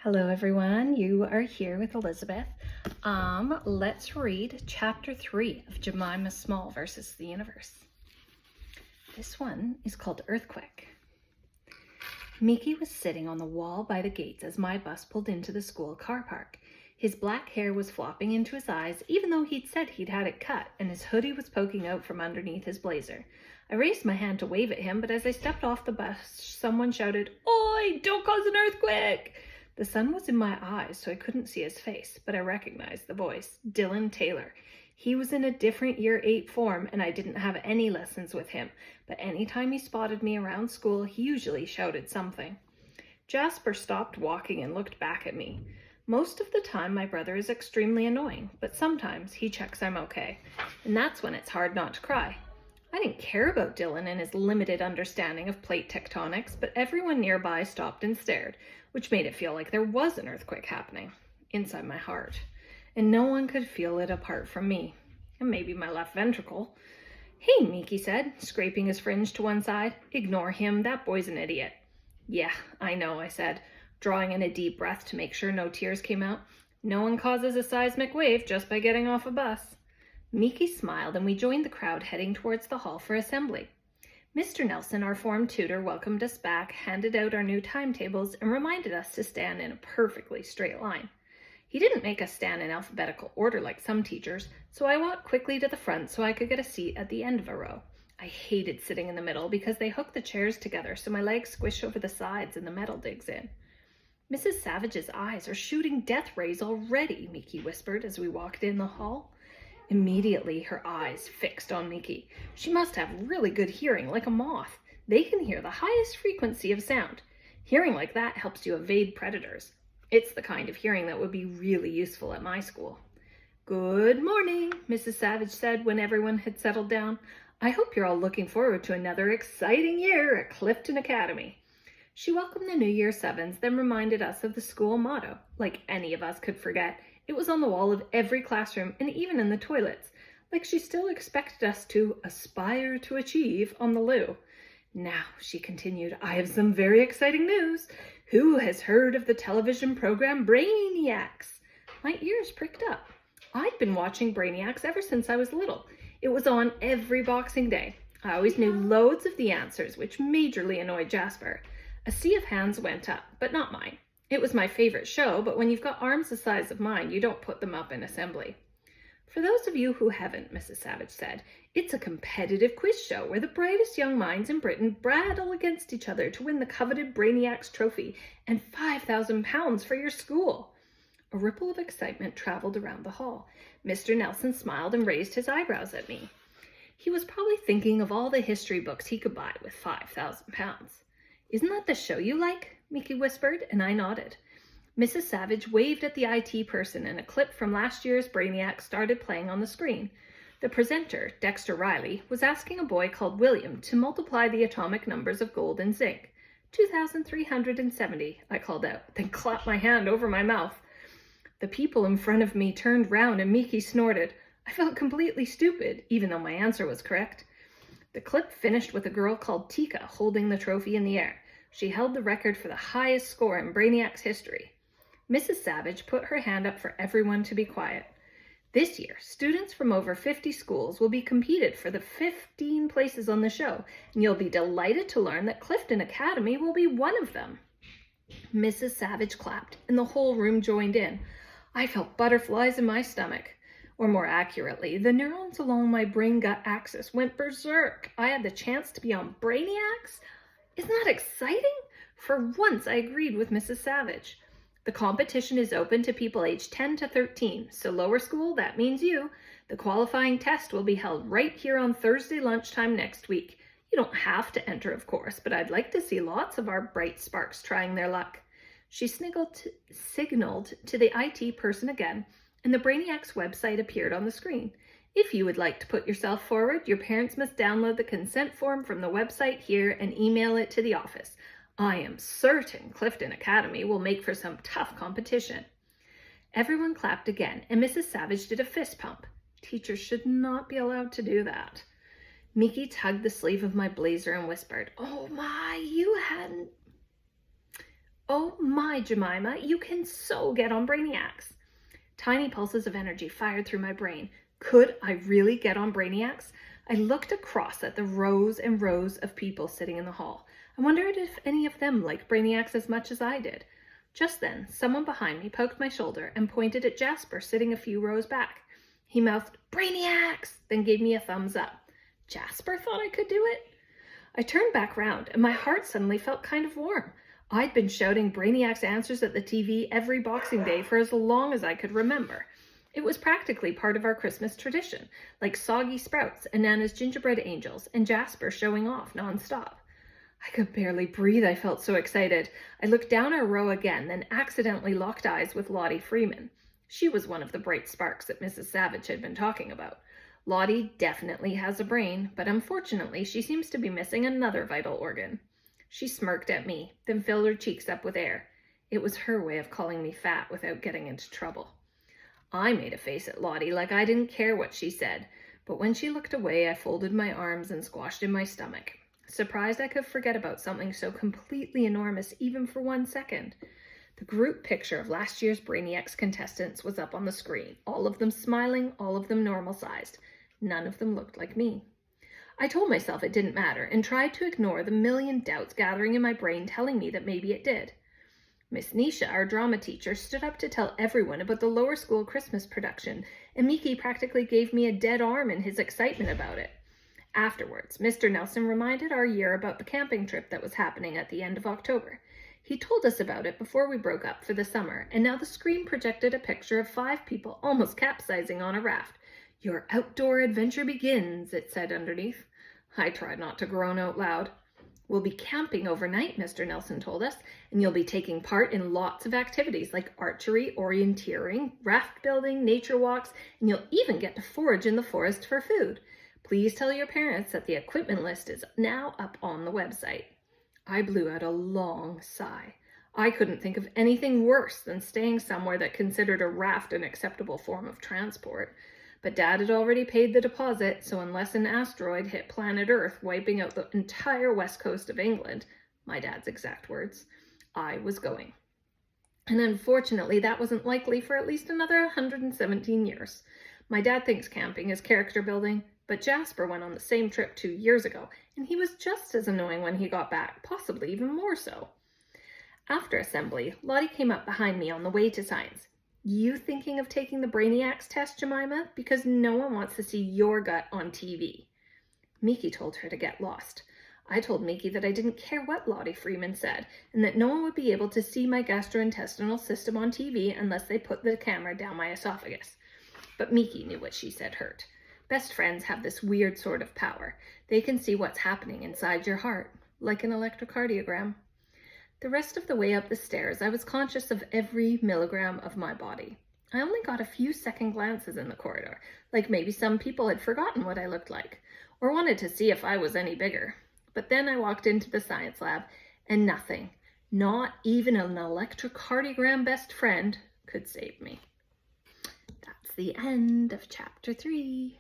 Hello everyone, you are here with Elizabeth. Let's read chapter 3 of Jemima Small versus the Universe. This one is called Earthquake. Mickey was sitting on the wall by the gates as my bus pulled into the school car park. His black hair was flopping into his eyes, even though he'd said he'd had it cut, and his hoodie was poking out from underneath his blazer. I raised my hand to wave at him, but as I stepped off the bus, someone shouted, "Oi, don't cause an earthquake!" The sun was in my eyes, so I couldn't see his face, but I recognized the voice, Dylan Taylor. He was in a different year 8 form, and I didn't have any lessons with him, but anytime he spotted me around school, he usually shouted something. Jasper stopped walking and looked back at me. Most of the time, my brother is extremely annoying, but sometimes he checks I'm okay, and that's when it's hard not to cry. I didn't care about Dylan and his limited understanding of plate tectonics, but everyone nearby stopped and stared, which made it feel like there was an earthquake happening inside my heart, and no one could feel it apart from me, and maybe my left ventricle. "Hey," Miki said, scraping his fringe to one side. "Ignore him, that boy's an idiot." "Yeah, I know," I said, drawing in a deep breath to make sure no tears came out. "No one causes a seismic wave just by getting off a bus." Miki smiled and we joined the crowd heading towards the hall for assembly. Mr. Nelson, our form tutor, welcomed us back, handed out our new timetables, and reminded us to stand in a perfectly straight line. He didn't make us stand in alphabetical order like some teachers, so I walked quickly to the front so I could get a seat at the end of a row. I hated sitting in the middle because they hook the chairs together so my legs squish over the sides and the metal digs in. "Mrs. Savage's eyes are shooting death rays already," Miki whispered as we walked in the hall. Immediately, her eyes fixed on Miki. She must have really good hearing, like a moth. They can hear the highest frequency of sound. Hearing like that helps you evade predators. It's the kind of hearing that would be really useful at my school. "Good morning," Mrs. Savage said when everyone had settled down. "I hope you're all looking forward to another exciting year at Clifton Academy." She welcomed the New Year Sevens, then reminded us of the school motto, like any of us could forget. It was on the wall of every classroom and even in the toilets, like she still expected us to aspire to achieve on the loo. "Now," she continued, "I have some very exciting news. Who has heard of the television program Brainiacs?" My ears pricked up. I'd been watching Brainiacs ever since I was little. It was on every Boxing Day. I always knew loads of the answers, which majorly annoyed Jasper. A sea of hands went up, but not mine. It was my favorite show, but when you've got arms the size of mine, you don't put them up in assembly. "For those of you who haven't," Mrs. Savage said, "it's a competitive quiz show where the brightest young minds in Britain battle against each other to win the coveted Brainiacs trophy and £5,000 for your school." A ripple of excitement traveled around the hall. Mr. Nelson smiled and raised his eyebrows at me. He was probably thinking of all the history books he could buy with £5,000. "Isn't that the show you like?" Miki whispered, and I nodded. Mrs. Savage waved at the IT person and a clip from last year's Brainiac started playing on the screen. The presenter, Dexter Riley, was asking a boy called William to multiply the atomic numbers of gold and zinc. 2,370, I called out, then clapped my hand over my mouth. The people in front of me turned round and Miki snorted. I felt completely stupid, even though my answer was correct. The clip finished with a girl called Tika holding the trophy in the air. She held the record for the highest score in Brainiac's history. Mrs. Savage put her hand up for everyone to be quiet. "This year, students from over 50 schools will be competed for the 15 places on the show, and you'll be delighted to learn that Clifton Academy will be one of them." Mrs. Savage clapped, and the whole room joined in. I felt butterflies in my stomach. Or more accurately, the neurons along my brain-gut axis went berserk. I had the chance to be on Brainiacs? Isn't that exciting? For once, I agreed with Mrs. Savage. "The competition is open to people aged 10 to 13, so lower school, that means you. The qualifying test will be held right here on Thursday lunchtime next week. You don't have to enter, of course, but I'd like to see lots of our bright sparks trying their luck." She signaled to the IT person again, and the Brainiacs website appeared on the screen. "If you would like to put yourself forward, your parents must download the consent form from the website here and email it to the office. I am certain Clifton Academy will make for some tough competition." Everyone clapped again, and Mrs. Savage did a fist pump. Teachers should not be allowed to do that. Miki tugged the sleeve of my blazer and whispered, "Oh my, you hadn't..." Oh my, Jemima, you can so get on Brainiacs. Tiny pulses of energy fired through my brain. Could I really get on Brainiacs? I looked across at the rows and rows of people sitting in the hall. I wondered if any of them liked Brainiacs as much as I did. Just then, someone behind me poked my shoulder and pointed at Jasper sitting a few rows back. He mouthed, "Brainiacs!" then gave me a thumbs up. Jasper thought I could do it? I turned back round and my heart suddenly felt kind of warm. I'd been shouting Brainiac's answers at the TV every Boxing Day for as long as I could remember. It was practically part of our Christmas tradition, like soggy sprouts and Nana's gingerbread angels and Jasper showing off nonstop. I could barely breathe, I felt so excited. I looked down our row again, then accidentally locked eyes with Lottie Freeman. She was one of the bright sparks that Mrs. Savage had been talking about. Lottie definitely has a brain, but unfortunately she seems to be missing another vital organ. She smirked at me, then filled her cheeks up with air. It was her way of calling me fat without getting into trouble. I made a face at Lottie like I didn't care what she said, but when she looked away, I folded my arms and squashed in my stomach, surprised I could forget about something so completely enormous even for 1 second. The group picture of last year's Brainiacs contestants was up on the screen, all of them smiling, all of them normal-sized. None of them looked like me. I told myself it didn't matter and tried to ignore the million doubts gathering in my brain telling me that maybe it did. Miss Nisha, our drama teacher, stood up to tell everyone about the lower school Christmas production, and Miki practically gave me a dead arm in his excitement about it. Afterwards, Mr. Nelson reminded our year about the camping trip that was happening at the end of October. He told us about it before we broke up for the summer, and now the screen projected a picture of 5 people almost capsizing on a raft. "Your outdoor adventure begins," it said underneath. I tried not to groan out loud. "We'll be camping overnight," Mr. Nelson told us, "and you'll be taking part in lots of activities like archery, orienteering, raft building, nature walks, and you'll even get to forage in the forest for food. Please tell your parents that the equipment list is now up on the website." I blew out a long sigh. I couldn't think of anything worse than staying somewhere that considered a raft an acceptable form of transport. But Dad had already paid the deposit, so unless an asteroid hit planet Earth, wiping out the entire west coast of England, my dad's exact words, I was going. And unfortunately, that wasn't likely for at least another 117 years. My dad thinks camping is character building, but Jasper went on the same trip 2 years ago, and he was just as annoying when he got back, possibly even more so. After assembly, Lottie came up behind me on the way to science. "You thinking of taking the Brainiacs test, Jemima? Because no one wants to see your gut on TV." Miki told her to get lost. I told Miki that I didn't care what Lottie Freeman said, and that no one would be able to see my gastrointestinal system on TV unless they put the camera down my esophagus. But Miki knew what she said hurt. Best friends have this weird sort of power. They can see what's happening inside your heart, like an electrocardiogram. The rest of the way up the stairs, I was conscious of every milligram of my body. I only got a few second glances in the corridor, like maybe some people had forgotten what I looked like, or wanted to see if I was any bigger. But then I walked into the science lab, and nothing, not even an electrocardiogram best friend, could save me. That's the end of chapter 3.